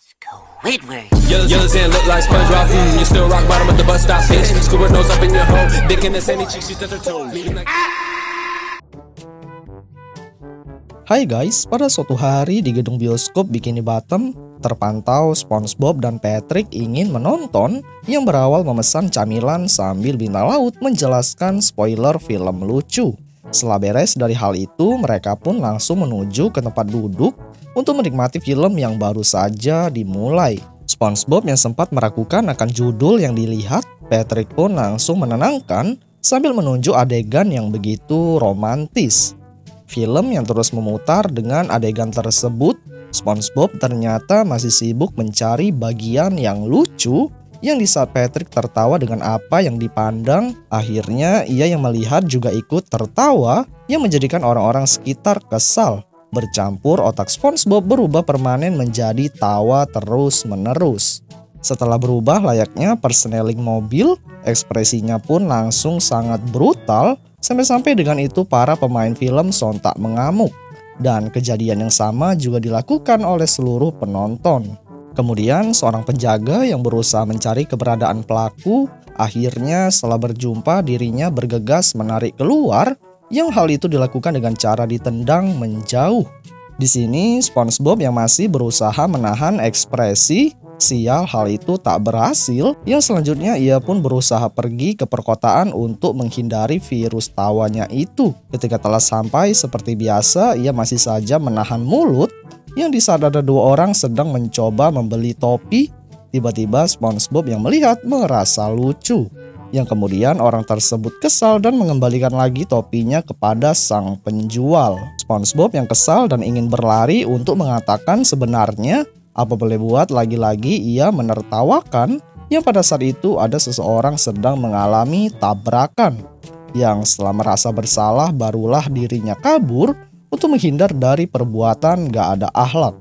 Squidward. Yellow's in look like SpongeBob. You still rock bottom at the bus stop, bitch. Squidward nose up in your hole. Dick in the sandy cheek, she touch her toes. Hai guys, pada suatu hari di gedung bioskop Bikini Bottom, terpantau SpongeBob dan Patrick ingin menonton yang berawal memesan camilan sambil bintang laut menjelaskan spoiler film lucu. Setelah beres dari hal itu, mereka pun langsung menuju ke tempat duduk untuk menikmati film yang baru saja dimulai. SpongeBob yang sempat meragukan akan judul yang dilihat, Patrick pun langsung menenangkan sambil menunjuk adegan yang begitu romantis. Film yang terus memutar dengan adegan tersebut, SpongeBob ternyata masih sibuk mencari bagian yang lucu yang di saat Patrick tertawa dengan apa yang dipandang, akhirnya ia yang melihat juga ikut tertawa yang menjadikan orang-orang sekitar kesal. Bercampur otak SpongeBob berubah permanen menjadi tawa terus-menerus. Setelah berubah layaknya persneling mobil, ekspresinya pun langsung sangat brutal, sampai-sampai dengan itu para pemain film sontak mengamuk. Dan kejadian yang sama juga dilakukan oleh seluruh penonton. Kemudian seorang penjaga yang berusaha mencari keberadaan pelaku, akhirnya setelah berjumpa dirinya bergegas menarik keluar, yang hal itu dilakukan dengan cara ditendang menjauh. Di sini SpongeBob yang masih berusaha menahan ekspresi, sial hal itu tak berhasil, yang selanjutnya ia pun berusaha pergi ke perkotaan untuk menghindari virus tawanya itu. Ketika telah sampai seperti biasa, ia masih saja menahan mulut, yang di saat ada dua orang sedang mencoba membeli topi, tiba-tiba SpongeBob yang melihat merasa lucu. Yang kemudian orang tersebut kesal dan mengembalikan lagi topinya kepada sang penjual. SpongeBob yang kesal dan ingin berlari untuk mengatakan sebenarnya apa boleh buat, lagi-lagi ia menertawakan yang pada saat itu ada seseorang sedang mengalami tabrakan. Yang setelah merasa bersalah barulah dirinya kabur untuk menghindar dari perbuatan gak ada akhlak.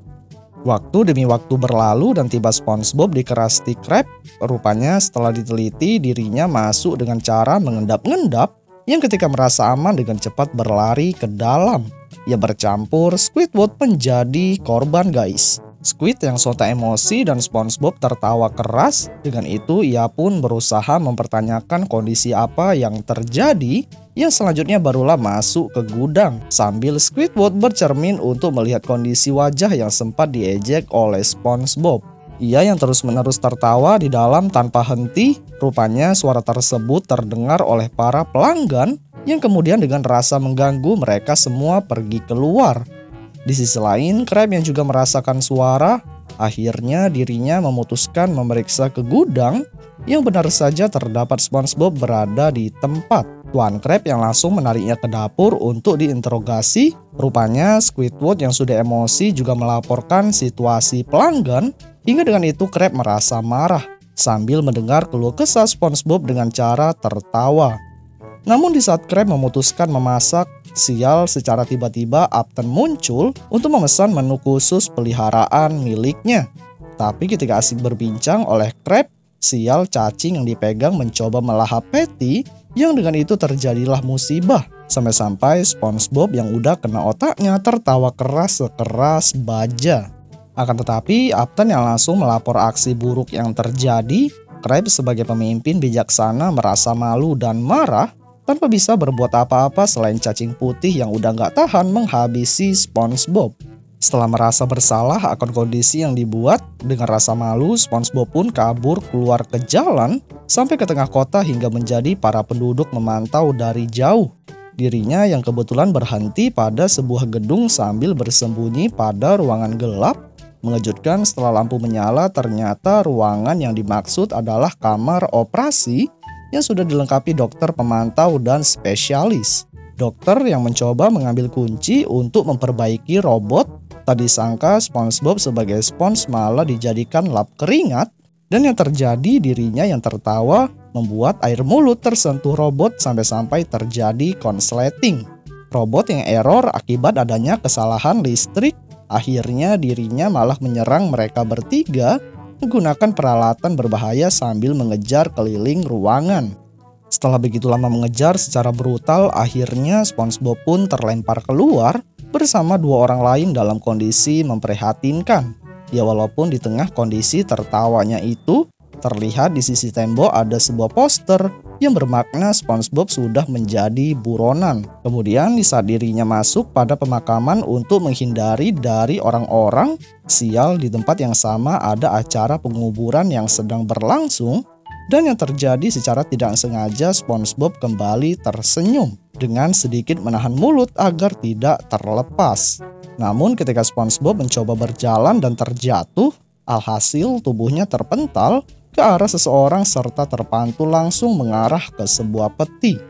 Waktu demi waktu berlalu dan tiba SpongeBob di Krusty Krab. Rupanya setelah diteliti dirinya masuk dengan cara mengendap-ngendap yang ketika merasa aman dengan cepat berlari ke dalam. Ia bercampur Squidward menjadi korban guys. Squid yang sontak emosi dan SpongeBob tertawa keras. Dengan itu ia pun berusaha mempertanyakan kondisi apa yang terjadi, yang selanjutnya barulah masuk ke gudang sambil Squidward bercermin untuk melihat kondisi wajah yang sempat diejek oleh SpongeBob. Ia yang terus-menerus tertawa di dalam tanpa henti. Rupanya suara tersebut terdengar oleh para pelanggan yang kemudian dengan rasa mengganggu mereka semua pergi keluar. Di sisi lain, Krab yang juga merasakan suara, akhirnya dirinya memutuskan memeriksa ke gudang yang benar saja terdapat SpongeBob berada di tempat. Tuan Krab yang langsung menariknya ke dapur untuk diinterogasi. Rupanya Squidward yang sudah emosi juga melaporkan situasi pelanggan, hingga dengan itu Krab merasa marah sambil mendengar keluh kesah SpongeBob dengan cara tertawa. Namun di saat Krab memutuskan memasak, sial secara tiba-tiba Upton muncul untuk memesan menu khusus peliharaan miliknya. Tapi ketika asik berbincang oleh Krab, sial cacing yang dipegang mencoba melahap Patty, yang dengan itu terjadilah musibah. Sampai-sampai SpongeBob yang udah kena otaknya tertawa keras sekeras baja. Akan tetapi Upton yang langsung melapor aksi buruk yang terjadi. Krab sebagai pemimpin bijaksana merasa malu dan marah, tanpa bisa berbuat apa-apa selain cacing putih yang udah gak tahan menghabisi SpongeBob. Setelah merasa bersalah akan kondisi yang dibuat, dengan rasa malu SpongeBob pun kabur keluar ke jalan sampai ke tengah kota hingga menjadi para penduduk memantau dari jauh. Dirinya yang kebetulan berhenti pada sebuah gedung sambil bersembunyi pada ruangan gelap. Mengejutkan setelah lampu menyala ternyata ruangan yang dimaksud adalah kamar operasi yang sudah dilengkapi dokter pemantau dan spesialis. Dokter yang mencoba mengambil kunci untuk memperbaiki robot. Tak disangka SpongeBob sebagai spons malah dijadikan lap keringat. Dan yang terjadi dirinya yang tertawa membuat air mulut tersentuh robot sampai-sampai terjadi konsleting. Robot yang error akibat adanya kesalahan listrik. Akhirnya dirinya malah menyerang mereka bertiga menggunakan peralatan berbahaya sambil mengejar keliling ruangan. Setelah begitu lama mengejar secara brutal, akhirnya SpongeBob pun terlempar keluar bersama dua orang lain dalam kondisi memprihatinkan. Ya walaupun di tengah kondisi tertawanya itu, terlihat di sisi tembok ada sebuah poster yang bermakna SpongeBob sudah menjadi buronan. Kemudian di saat dirinya masuk pada pemakaman untuk menghindari dari orang-orang, sial di tempat yang sama ada acara penguburan yang sedang berlangsung. Dan yang terjadi secara tidak sengaja SpongeBob kembali tersenyum dengan sedikit menahan mulut agar tidak terlepas. Namun ketika SpongeBob mencoba berjalan dan terjatuh, alhasil tubuhnya terpental ke arah seseorang serta terpantul langsung mengarah ke sebuah peti.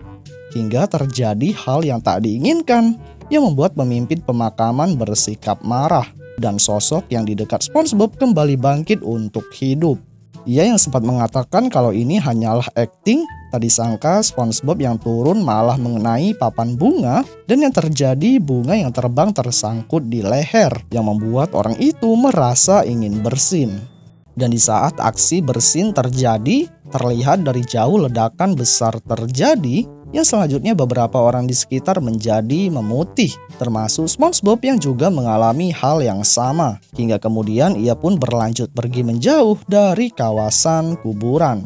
Hingga terjadi hal yang tak diinginkan yang membuat pemimpin pemakaman bersikap marah dan sosok yang di dekat SpongeBob kembali bangkit untuk hidup. Ia yang sempat mengatakan kalau ini hanyalah akting, tak disangka SpongeBob yang turun malah mengenai papan bunga dan yang terjadi bunga yang terbang tersangkut di leher yang membuat orang itu merasa ingin bersin. Dan di saat aksi bersin terjadi, terlihat dari jauh ledakan besar terjadi yang selanjutnya beberapa orang di sekitar menjadi memutih, termasuk SpongeBob yang juga mengalami hal yang sama. Hingga kemudian ia pun berlanjut pergi menjauh dari kawasan kuburan.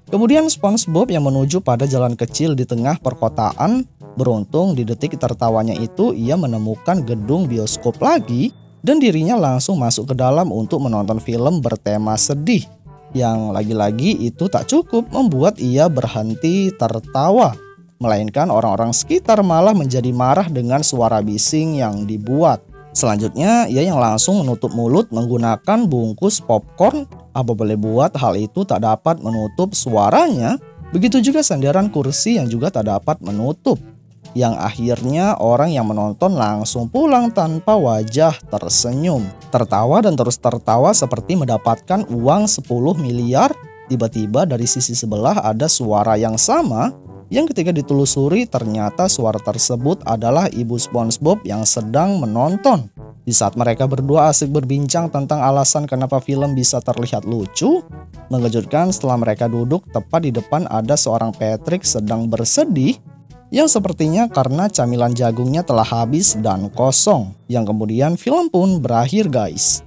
Kemudian SpongeBob yang menuju pada jalan kecil di tengah perkotaan, beruntung di detik tertawanya itu ia menemukan gedung bioskop lagi dan dirinya langsung masuk ke dalam untuk menonton film bertema sedih. Yang lagi-lagi itu tak cukup membuat ia berhenti tertawa, melainkan orang-orang sekitar malah menjadi marah dengan suara bising yang dibuat. Selanjutnya ia yang langsung menutup mulut menggunakan bungkus popcorn. Apa boleh buat hal itu tak dapat menutup suaranya, begitu juga sandaran kursi yang juga tak dapat menutup. Yang akhirnya orang yang menonton langsung pulang tanpa wajah tersenyum. Tertawa dan terus tertawa seperti mendapatkan uang 10 miliar. Tiba-tiba dari sisi sebelah ada suara yang sama yang ketika ditelusuri ternyata suara tersebut adalah ibu SpongeBob yang sedang menonton. Di saat mereka berdua asik berbincang tentang alasan kenapa film bisa terlihat lucu, mengejutkan setelah mereka duduk tepat di depan ada seorang Patrick sedang bersedih yang sepertinya karena camilan jagungnya telah habis dan kosong. Yang kemudian film pun berakhir guys.